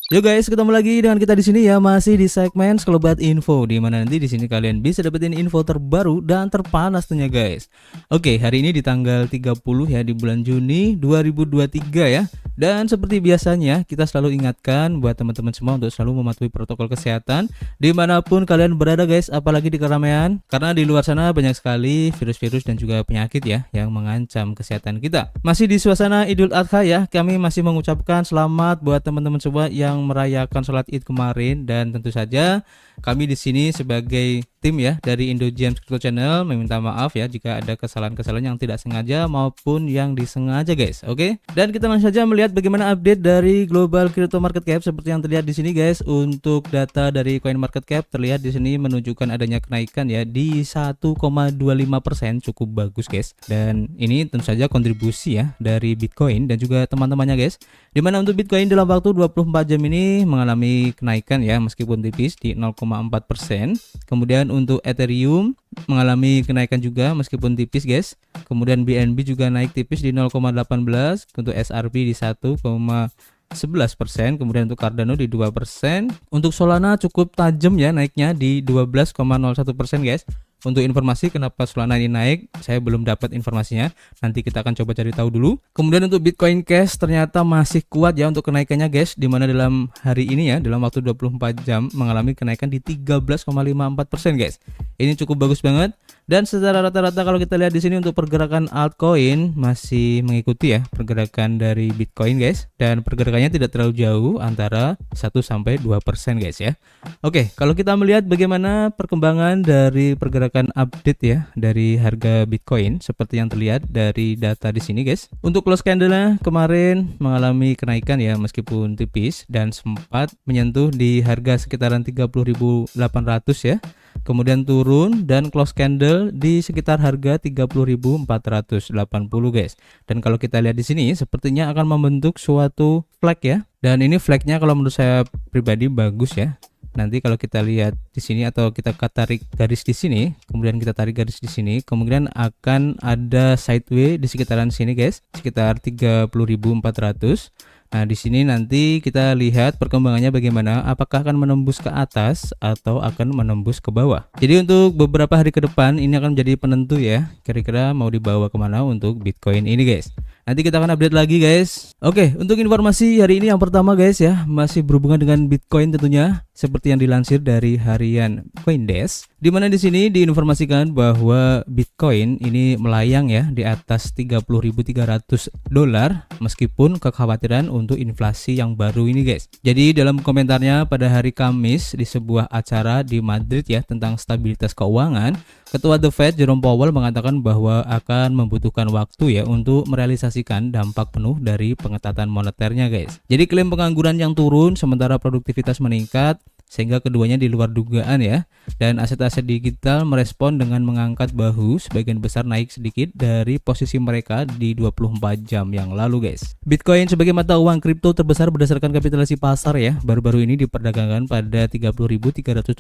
Yo guys, ketemu lagi dengan kita di sini ya, masih di segmen Sekelebat Info, di mana nanti di sini kalian bisa dapetin info terbaru dan terpanas tentunya guys. Oke, hari ini di tanggal 30 ya, di bulan Juni 2023 ya. Dan seperti biasanya kita selalu ingatkan buat teman-teman semua untuk selalu mematuhi protokol kesehatan dimanapun kalian berada guys, apalagi di keramaian, karena di luar sana banyak sekali virus-virus dan juga penyakit ya yang mengancam kesehatan kita. Masih di suasana Idul Adha ya, kami masih mengucapkan selamat buat teman-teman semua yang merayakan sholat Id kemarin, dan tentu saja kami di sini sebagai tim ya dari Indo James Crypto Channel meminta maaf ya jika ada kesalahan-kesalahan yang tidak sengaja maupun yang disengaja guys. Oke. Dan kita langsung saja melihat bagaimana update dari global crypto market cap seperti yang terlihat di sini guys. Untuk data dari coin market cap terlihat di sini menunjukkan adanya kenaikan ya di 1,25%, cukup bagus guys. Dan ini tentu saja kontribusi ya dari Bitcoin dan juga teman-temannya guys. Dimana untuk Bitcoin dalam waktu 24 jam ini mengalami kenaikan ya meskipun tipis di 0,4%. Kemudian untuk Ethereum mengalami kenaikan juga meskipun tipis guys. Kemudian BNB juga naik tipis di 0,18, untuk SRP di 1,11%, kemudian untuk Cardano di 2%. Untuk Solana cukup tajam ya naiknya di 12,01% guys. Untuk informasi kenapa Solana ini naik, saya belum dapat informasinya. Nanti kita akan coba cari tahu dulu. Kemudian untuk Bitcoin Cash ternyata masih kuat ya untuk kenaikannya guys, dimana dalam hari ini ya, dalam waktu 24 jam mengalami kenaikan di 13,54% guys. Ini cukup bagus banget. Dan secara rata-rata kalau kita lihat di sini untuk pergerakan altcoin masih mengikuti ya pergerakan dari Bitcoin guys, dan pergerakannya tidak terlalu jauh antara 1-2% guys ya. Oke, kalau kita melihat bagaimana perkembangan dari pergerakan update ya dari harga Bitcoin seperti yang terlihat dari data di sini guys. Untuk close candle-nya kemarin mengalami kenaikan ya meskipun tipis dan sempat menyentuh di harga sekitaran 30.800 ya. Kemudian turun dan close candle di sekitar harga 30.480 guys. Dan kalau kita lihat di sini sepertinya akan membentuk suatu flag ya. Dan ini flagnya kalau menurut saya pribadi bagus ya. Nanti kalau kita lihat di sini atau kita tarik garis di sini, kemudian kita tarik garis di sini, kemudian akan ada sideways di sekitaran sini guys, sekitar 30.400. Nah, di sini nanti kita lihat perkembangannya bagaimana, apakah akan menembus ke atas atau akan menembus ke bawah. Jadi untuk beberapa hari ke depan ini akan menjadi penentu ya, kira-kira mau dibawa kemana untuk Bitcoin ini guys. Nanti kita akan update lagi guys. Oke, untuk informasi hari ini yang pertama guys ya, masih berhubungan dengan Bitcoin tentunya, seperti yang dilansir dari harian CoinDesk, di mana di sini diinformasikan bahwa Bitcoin ini melayang ya di atas 30.300 dolar meskipun kekhawatiran untuk inflasi yang baru ini guys. Jadi dalam komentarnya pada hari Kamis di sebuah acara di Madrid ya tentang stabilitas keuangan, Ketua The Fed Jerome Powell mengatakan bahwa akan membutuhkan waktu ya untuk merealisasikan dampak penuh dari pengetatan moneternya guys. Jadi klaim pengangguran yang turun sementara produktivitas meningkat sehingga keduanya di luar dugaan ya. Dan aset-aset digital merespon dengan mengangkat bahu, sebagian besar naik sedikit dari posisi mereka di 24 jam yang lalu guys. Bitcoin sebagai mata uang kripto terbesar berdasarkan kapitalisasi pasar ya, baru-baru ini diperdagangkan pada 30.374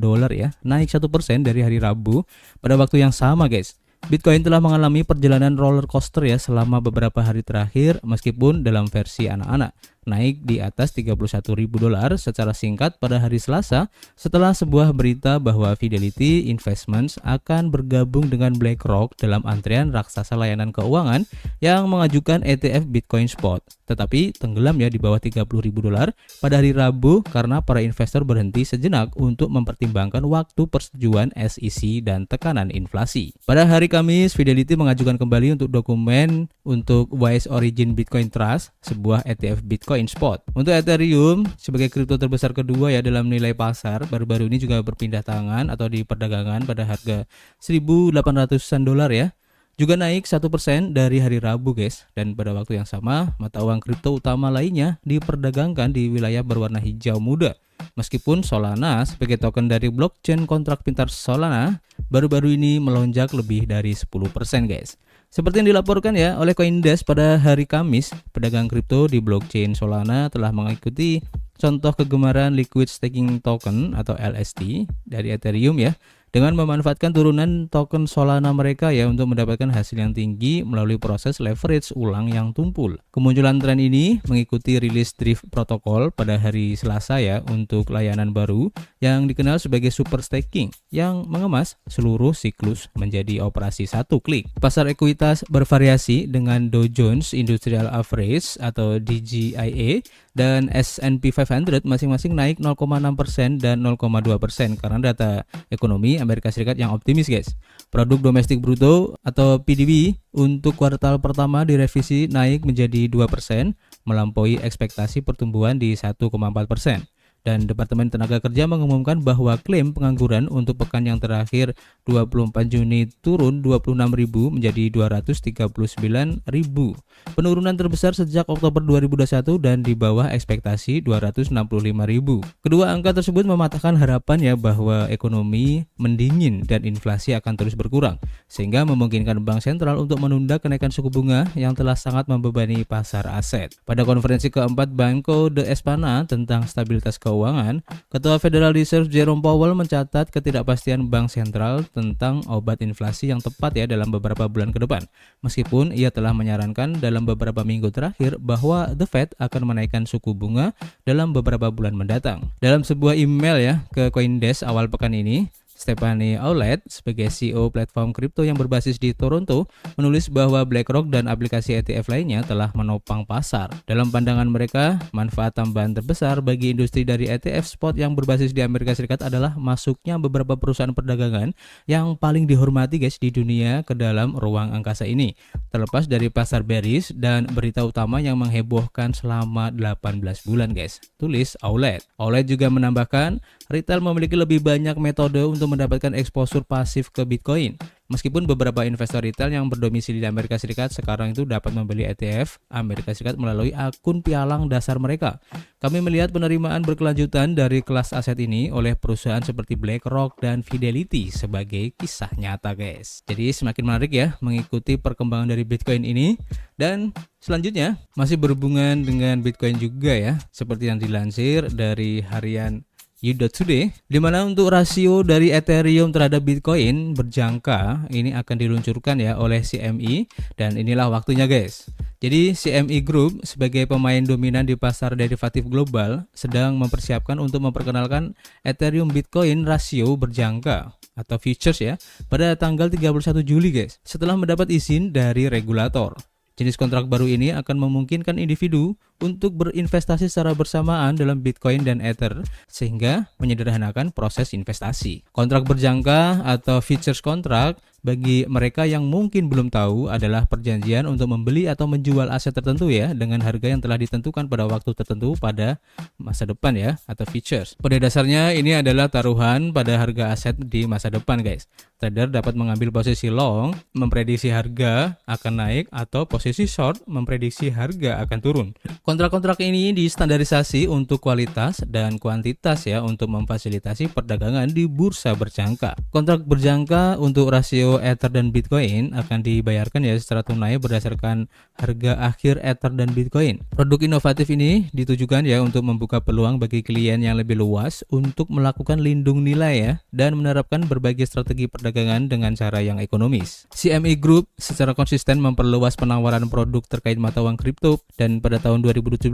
dolar ya, naik 1% dari hari Rabu pada waktu yang sama guys. Bitcoin telah mengalami perjalanan roller coaster ya selama beberapa hari terakhir, meskipun dalam versi anak-anak naik di atas 31.000 dolar secara singkat pada hari Selasa setelah sebuah berita bahwa Fidelity Investments akan bergabung dengan BlackRock dalam antrean raksasa layanan keuangan yang mengajukan ETF Bitcoin Spot, tetapi tenggelam ya di bawah 30.000 dolar pada hari Rabu karena para investor berhenti sejenak untuk mempertimbangkan waktu persetujuan SEC dan tekanan inflasi. Pada hari Kamis, Fidelity mengajukan kembali untuk dokumen untuk Wise Origin Bitcoin Trust, sebuah ETF Bitcoin Spot. Untuk Ethereum sebagai kripto terbesar kedua ya dalam nilai pasar, baru-baru ini juga berpindah tangan atau diperdagangkan pada harga 1.800-an dolar ya. Juga naik 1% dari hari Rabu guys. Dan pada waktu yang sama, mata uang kripto utama lainnya diperdagangkan di wilayah berwarna hijau muda. Meskipun Solana sebagai token dari blockchain kontrak pintar Solana baru-baru ini melonjak lebih dari 10% guys. Seperti yang dilaporkan ya oleh CoinDesk pada hari Kamis, pedagang kripto di blockchain Solana telah mengikuti contoh kegemaran Liquid Staking Token atau LST dari Ethereum ya, dengan memanfaatkan turunan token Solana mereka ya untuk mendapatkan hasil yang tinggi melalui proses leverage ulang yang tumpul. Kemunculan tren ini mengikuti rilis Drift Protocol pada hari Selasa ya untuk layanan baru yang dikenal sebagai super staking yang mengemas seluruh siklus menjadi operasi satu klik. Pasar ekuitas bervariasi dengan Dow Jones Industrial Average atau DJIA dan S&P 500 masing-masing naik 0,6% dan 0,2% karena data ekonomi Amerika Serikat yang optimis guys. Produk domestik bruto atau PDB untuk kuartal pertama direvisi naik menjadi 2%, melampaui ekspektasi pertumbuhan di 1,4%. Dan Departemen Tenaga Kerja mengumumkan bahwa klaim pengangguran untuk pekan yang terakhir 24 Juni turun 26.000 menjadi 239.000. Penurunan terbesar sejak Oktober 2021 dan di bawah ekspektasi 265.000. Kedua angka tersebut mematahkan harapan ya bahwa ekonomi mendingin dan inflasi akan terus berkurang, sehingga memungkinkan bank sentral untuk menunda kenaikan suku bunga yang telah sangat membebani pasar aset. Pada konferensi keempat Banco de España tentang stabilitas keuangan, Ketua Federal Reserve Jerome Powell mencatat ketidakpastian bank sentral tentang obat inflasi yang tepat ya dalam beberapa bulan ke depan. Meskipun ia telah menyarankan dalam beberapa minggu terakhir bahwa The Fed akan menaikkan suku bunga dalam beberapa bulan mendatang. Dalam sebuah email ya ke CoinDesk awal pekan ini, Stephanie Aulet sebagai CEO platform kripto yang berbasis di Toronto menulis bahwa BlackRock dan aplikasi ETF lainnya telah menopang pasar. Dalam pandangan mereka, manfaat tambahan terbesar bagi industri dari ETF spot yang berbasis di Amerika Serikat adalah masuknya beberapa perusahaan perdagangan yang paling dihormati guys di dunia ke dalam ruang angkasa ini. Terlepas dari pasar bearish dan berita utama yang menghebohkan selama 18 bulan guys, tulis Aulet. Aulet juga menambahkan, retail memiliki lebih banyak metode untuk mendapatkan exposure pasif ke Bitcoin. Meskipun beberapa investor retail yang berdomisili di Amerika Serikat sekarang itu dapat membeli ETF Amerika Serikat melalui akun pialang dasar mereka. Kami melihat penerimaan berkelanjutan dari kelas aset ini oleh perusahaan seperti BlackRock dan Fidelity sebagai kisah nyata guys. Jadi semakin menarik ya mengikuti perkembangan dari Bitcoin ini. Dan selanjutnya masih berhubungan dengan Bitcoin juga ya, seperti yang dilansir dari harian You.Today, di mana untuk rasio dari Ethereum terhadap Bitcoin berjangka ini akan diluncurkan ya oleh CME, dan inilah waktunya guys. Jadi CME Group sebagai pemain dominan di pasar derivatif global sedang mempersiapkan untuk memperkenalkan Ethereum Bitcoin rasio berjangka atau futures ya pada tanggal 31 Juli guys, setelah mendapat izin dari regulator. Jenis kontrak baru ini akan memungkinkan individu untuk berinvestasi secara bersamaan dalam Bitcoin dan Ether sehingga menyederhanakan proses investasi. Kontrak berjangka atau futures kontrak bagi mereka yang mungkin belum tahu adalah perjanjian untuk membeli atau menjual aset tertentu ya dengan harga yang telah ditentukan pada waktu tertentu pada masa depan ya atau futures. Pada dasarnya ini adalah taruhan pada harga aset di masa depan guys. Trader dapat mengambil posisi long memprediksi harga akan naik atau posisi short memprediksi harga akan turun. Kontrak-kontrak ini distandarisasi untuk kualitas dan kuantitas ya untuk memfasilitasi perdagangan di bursa berjangka. Kontrak berjangka untuk rasio Ether dan Bitcoin akan dibayarkan ya secara tunai berdasarkan harga akhir Ether dan Bitcoin. Produk inovatif ini ditujukan ya untuk membuka peluang bagi klien yang lebih luas untuk melakukan lindung nilai ya dan menerapkan berbagai strategi perdagangan dengan cara yang ekonomis. CME Group secara konsisten memperluas penawaran produk terkait mata uang kripto, dan pada tahun 2017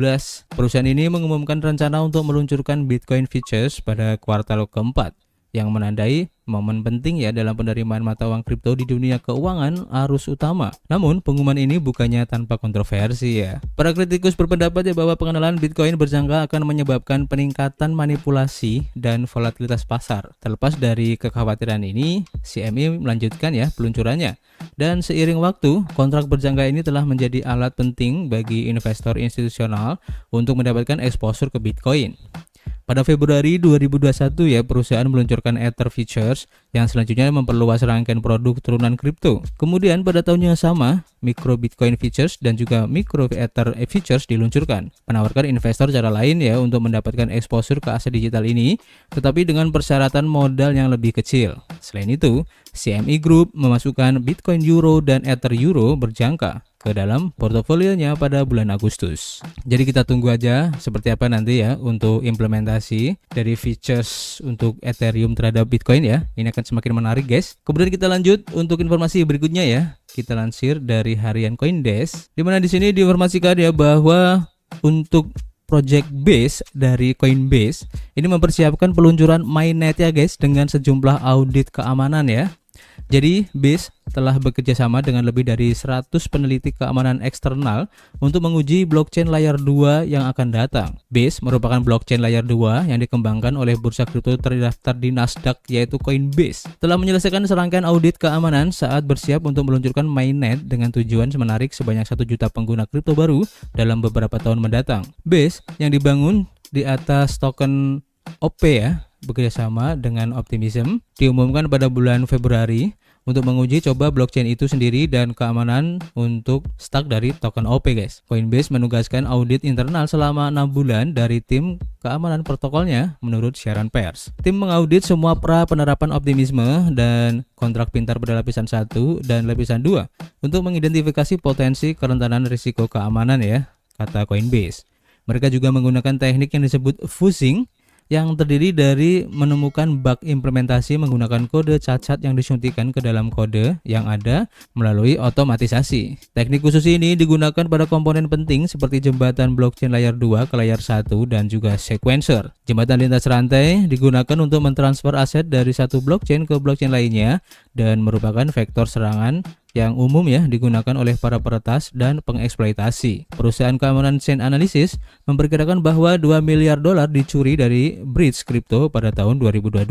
perusahaan ini mengumumkan rencana untuk meluncurkan Bitcoin Futures pada kuartal keempat yang menandai momen penting ya dalam penerimaan mata uang kripto di dunia keuangan arus utama. Namun pengumuman ini bukannya tanpa kontroversi ya. Para kritikus berpendapat ya bahwa pengenalan Bitcoin berjangka akan menyebabkan peningkatan manipulasi dan volatilitas pasar. Terlepas dari kekhawatiran ini, CME melanjutkan ya peluncurannya. Dan seiring waktu, kontrak berjangka ini telah menjadi alat penting bagi investor institusional untuk mendapatkan exposure ke Bitcoin. Pada Februari 2021 ya, perusahaan meluncurkan Ether Futures yang selanjutnya memperluas rangkaian produk turunan kripto. Kemudian pada tahun yang sama, Micro Bitcoin Futures dan juga Micro Ether Futures diluncurkan, menawarkan investor cara lain ya untuk mendapatkan exposure ke aset digital ini, tetapi dengan persyaratan modal yang lebih kecil. Selain itu, CME Group memasukkan Bitcoin Euro dan Ether Euro berjangka ke dalam portofolionya pada bulan Agustus. Jadi kita tunggu aja seperti apa nanti ya untuk implementasi implementasi dari features untuk Ethereum terhadap Bitcoin ya. Ini akan semakin menarik guys. Kemudian kita lanjut untuk informasi berikutnya ya. Kita lansir dari harian CoinDesk, di mana di sini diinformasikan ya bahwa untuk project base dari Coinbase ini mempersiapkan peluncuran mainnet ya guys, dengan sejumlah audit keamanan ya. Jadi Base telah bekerja sama dengan lebih dari 100 peneliti keamanan eksternal untuk menguji blockchain layer 2 yang akan datang. Base merupakan blockchain layer 2 yang dikembangkan oleh bursa kripto terdaftar di Nasdaq yaitu Coinbase. Telah menyelesaikan serangkaian audit keamanan saat bersiap untuk meluncurkan mainnet dengan tujuan menarik sebanyak 1 juta pengguna kripto baru dalam beberapa tahun mendatang. Base yang dibangun di atas token OP ya, bekerjasama dengan Optimism, diumumkan pada bulan Februari untuk menguji coba blockchain itu sendiri dan keamanan untuk stake dari token OP guys. Coinbase menugaskan audit internal selama 6 bulan dari tim keamanan protokolnya menurut siaran pers. Tim mengaudit semua penerapan Optimism dan kontrak pintar pada lapisan 1 dan lapisan 2 untuk mengidentifikasi potensi kerentanan risiko keamanan ya, kata Coinbase. Mereka juga menggunakan teknik yang disebut fuzzing, yang terdiri dari menemukan bug implementasi menggunakan kode cacat yang disuntikan ke dalam kode yang ada melalui otomatisasi. Teknik khusus ini digunakan pada komponen penting seperti jembatan blockchain layer 2 ke layer 1 dan juga sequencer. Jembatan lintas rantai digunakan untuk mentransfer aset dari satu blockchain ke blockchain lainnya dan merupakan vektor serangan yang umum ya digunakan oleh para peretas dan pengeksploitasi. Perusahaan keamanan Chain Analysis memperkirakan bahwa $2 miliar dicuri dari Bridge Crypto pada tahun 2022.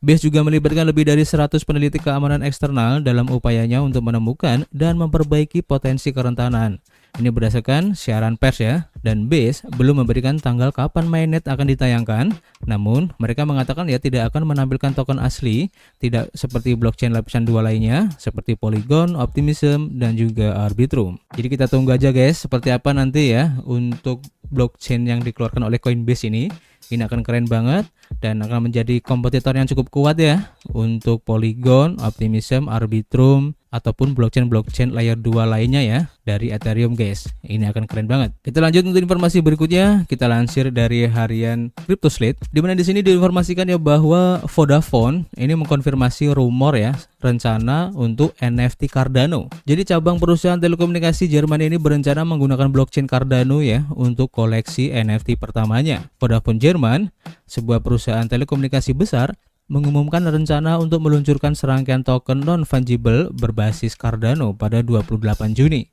Base juga melibatkan lebih dari 100 peneliti keamanan eksternal dalam upayanya untuk menemukan dan memperbaiki potensi kerentanan. Ini berdasarkan siaran pers ya, dan Base belum memberikan tanggal kapan mainnet akan ditayangkan. Namun mereka mengatakan ya tidak akan menampilkan token asli, tidak seperti blockchain lapisan 2 lainnya seperti Polygon, Optimism dan juga Arbitrum. Jadi kita tunggu aja guys seperti apa nanti ya untuk blockchain yang dikeluarkan oleh Coinbase ini. Ini akan keren banget dan akan menjadi kompetitor yang cukup kuat ya untuk Polygon, Optimism, Arbitrum ataupun blockchain layer 2 lainnya ya dari Ethereum guys. Ini akan keren banget. Kita lanjut untuk informasi berikutnya. Kita lansir dari harian CryptoSlate, di mana di sini diinformasikan ya bahwa Vodafone ini mengkonfirmasi rumor ya rencana untuk NFT Cardano. Jadi cabang perusahaan telekomunikasi Jerman ini berencana menggunakan blockchain Cardano ya untuk koleksi NFT pertamanya. Vodafone Jerman, sebuah perusahaan telekomunikasi besar, mengumumkan rencana untuk meluncurkan serangkaian token non-fungible berbasis Cardano pada 28 Juni.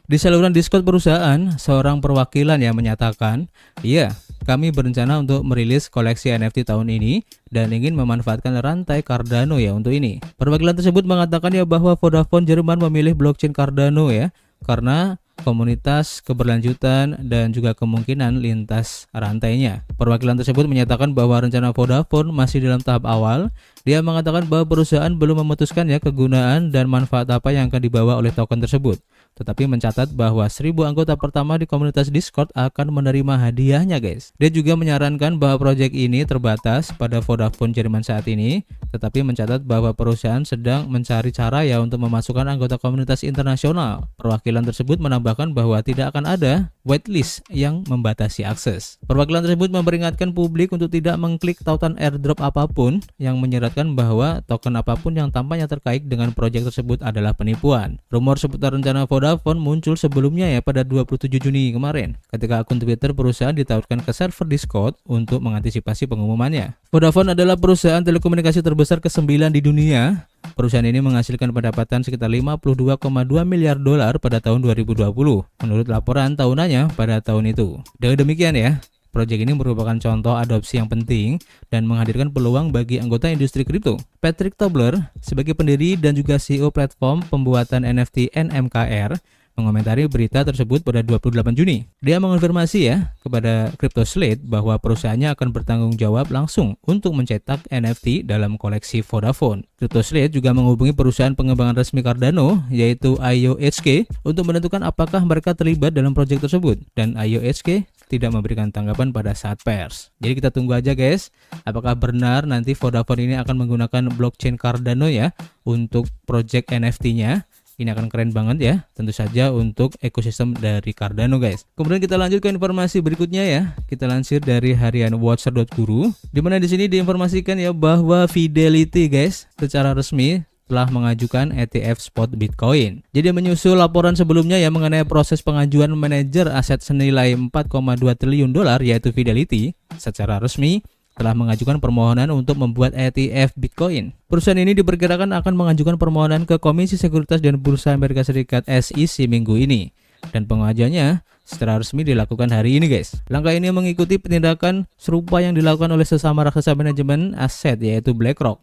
Di saluran Discord perusahaan, seorang perwakilan yang menyatakan, "Iya, kami berencana untuk merilis koleksi NFT tahun ini dan ingin memanfaatkan rantai Cardano ya untuk ini." Perwakilan tersebut mengatakan ya bahwa Vodafone Jerman memilih blockchain Cardano ya karena komunitas, keberlanjutan, dan juga kemungkinan lintas rantainya. Perwakilan tersebut menyatakan bahwa rencana Vodafone masih dalam tahap awal. Dia mengatakan bahwa perusahaan belum memutuskan ya kegunaan dan manfaat apa yang akan dibawa oleh token tersebut, tetapi mencatat bahwa 1000 anggota pertama di komunitas Discord akan menerima hadiahnya guys. Dia juga menyarankan bahwa proyek ini terbatas pada Vodafone Jerman saat ini, tetapi mencatat bahwa perusahaan sedang mencari cara ya untuk memasukkan anggota komunitas internasional. Perwakilan tersebut menambahkan bahwa tidak akan ada whitelist yang membatasi akses. Perwakilan tersebut memperingatkan publik untuk tidak mengklik tautan airdrop apapun yang menyeratkan bahwa token apapun yang tampaknya terkait dengan proyek tersebut adalah penipuan. Rumor seputar rencana Vodafone muncul sebelumnya ya pada 27 Juni kemarin ketika akun Twitter perusahaan ditautkan ke server Discord untuk mengantisipasi pengumumannya. Vodafone adalah perusahaan telekomunikasi terbesar ke-9 di dunia. Perusahaan ini menghasilkan pendapatan sekitar 52,2 miliar dolar pada tahun 2020 menurut laporan tahunannya pada tahun itu. Dengan demikian ya, proyek ini merupakan contoh adopsi yang penting dan menghadirkan peluang bagi anggota industri kripto. Patrick Tobler, sebagai pendiri dan juga CEO platform pembuatan NFT NMKR, mengomentari berita tersebut pada 28 Juni. Dia mengonfirmasi ya kepada CryptoSlate bahwa perusahaannya akan bertanggung jawab langsung untuk mencetak NFT dalam koleksi Vodafone. CryptoSlate juga menghubungi perusahaan pengembangan resmi Cardano yaitu IOHK untuk menentukan apakah mereka terlibat dalam proyek tersebut, dan IOHK tidak memberikan tanggapan pada saat pers. Jadi kita tunggu aja guys, apakah benar nanti Vodafone ini akan menggunakan blockchain Cardano ya untuk proyek NFT-nya. Ini akan keren banget ya, tentu saja untuk ekosistem dari Cardano guys. Kemudian kita lanjut ke informasi berikutnya ya. Kita lansir dari harian watcher.guru, di mana di sini diinformasikan ya bahwa Fidelity guys secara resmi telah mengajukan ETF spot Bitcoin. Jadi menyusul laporan sebelumnya yang mengenai proses pengajuan manajer aset senilai 4,2 triliun dolar yaitu Fidelity secara resmi telah mengajukan permohonan untuk membuat ETF Bitcoin. Perusahaan ini diperkirakan akan mengajukan permohonan ke Komisi Sekuritas dan Bursa Amerika Serikat SEC minggu ini. Dan pengajuannya secara resmi dilakukan hari ini guys. Langkah ini mengikuti penindakan serupa yang dilakukan oleh sesama raksasa manajemen aset yaitu BlackRock.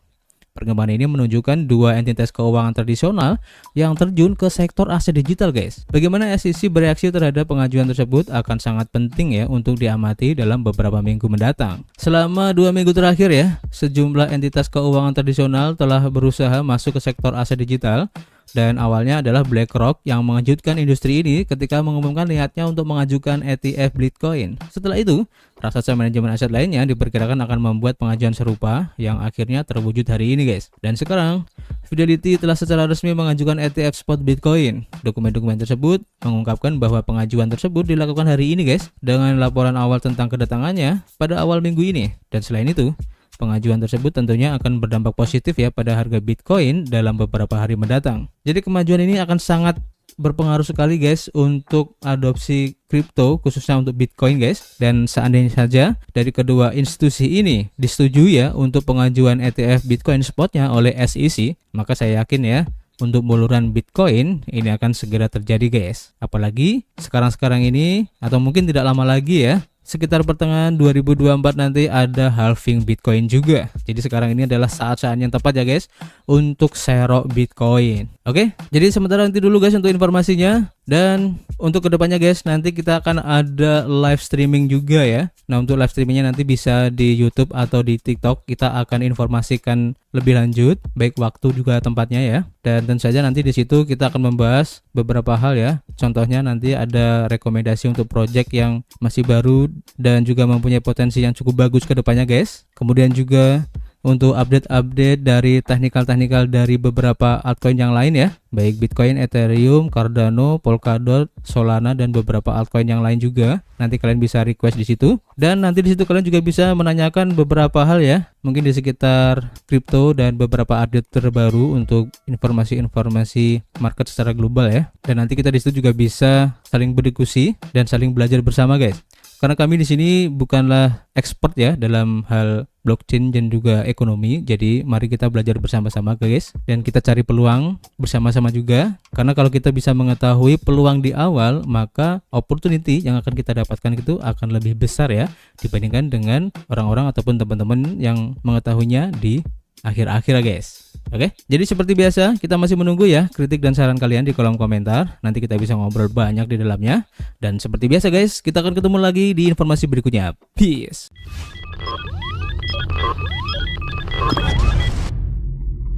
Perkembangan ini menunjukkan dua entitas keuangan tradisional yang terjun ke sektor aset digital guys. Bagaimana SEC bereaksi terhadap pengajuan tersebut akan sangat penting ya untuk diamati dalam beberapa minggu mendatang. Selama 2 minggu terakhir ya, sejumlah entitas keuangan tradisional telah berusaha masuk ke sektor aset digital. Dan awalnya adalah BlackRock yang mengejutkan industri ini ketika mengumumkan niatnya untuk mengajukan ETF Bitcoin. Setelah itu, raksasa manajemen aset lainnya diperkirakan akan membuat pengajuan serupa yang akhirnya terwujud hari ini guys. Dan sekarang, Fidelity telah secara resmi mengajukan ETF spot Bitcoin. Dokumen-dokumen tersebut mengungkapkan bahwa pengajuan tersebut dilakukan hari ini guys, dengan laporan awal tentang kedatangannya pada awal minggu ini. Dan selain itu, pengajuan tersebut tentunya akan berdampak positif ya pada harga Bitcoin dalam beberapa hari mendatang. Jadi kemajuan ini akan sangat berpengaruh sekali guys untuk adopsi kripto khususnya untuk Bitcoin guys. Dan seandainya saja dari kedua institusi ini disetujui ya untuk pengajuan ETF Bitcoin spotnya oleh SEC, maka saya yakin ya untuk buluran Bitcoin ini akan segera terjadi guys. Apalagi sekarang-sekarang ini atau mungkin tidak lama lagi ya, sekitar pertengahan 2024 nanti ada halving Bitcoin juga. Jadi sekarang ini adalah saat-saat yang tepat ya guys untuk share Bitcoin. Oke, jadi sementara nanti dulu guys untuk informasinya. Dan untuk kedepannya guys, nanti kita akan ada live streaming juga ya. Nah untuk live streamingnya nanti bisa di YouTube atau di TikTok. Kita akan informasikan lebih lanjut, baik waktu juga tempatnya ya. Dan tentu saja nanti di situ kita akan membahas beberapa hal ya. Contohnya nanti ada rekomendasi untuk project yang masih baru dan juga mempunyai potensi yang cukup bagus kedepannya guys. Kemudian juga untuk update-update dari teknikal-teknikal dari beberapa altcoin yang lain ya, baik Bitcoin, Ethereum, Cardano, Polkadot, Solana dan beberapa altcoin yang lain juga. Nanti kalian bisa request di situ. Dan nanti di situ kalian juga bisa menanyakan beberapa hal ya, mungkin di sekitar kripto dan beberapa update terbaru untuk informasi-informasi market secara global ya. Dan nanti kita di situ juga bisa saling berdiskusi dan saling belajar bersama guys. Karena kami di sini bukanlah expert ya dalam hal blockchain dan juga ekonomi. Jadi mari kita belajar bersama-sama guys. Dan kita cari peluang bersama-sama juga. Karena kalau kita bisa mengetahui peluang di awal, maka opportunity yang akan kita dapatkan itu akan lebih besar ya, dibandingkan dengan orang-orang ataupun teman-teman yang mengetahuinya di akhir-akhir guys. Oke, jadi seperti biasa kita masih menunggu ya kritik dan saran kalian di kolom komentar. Nanti kita bisa ngobrol banyak di dalamnya. Dan seperti biasa guys, kita akan ketemu lagi di informasi berikutnya. Peace.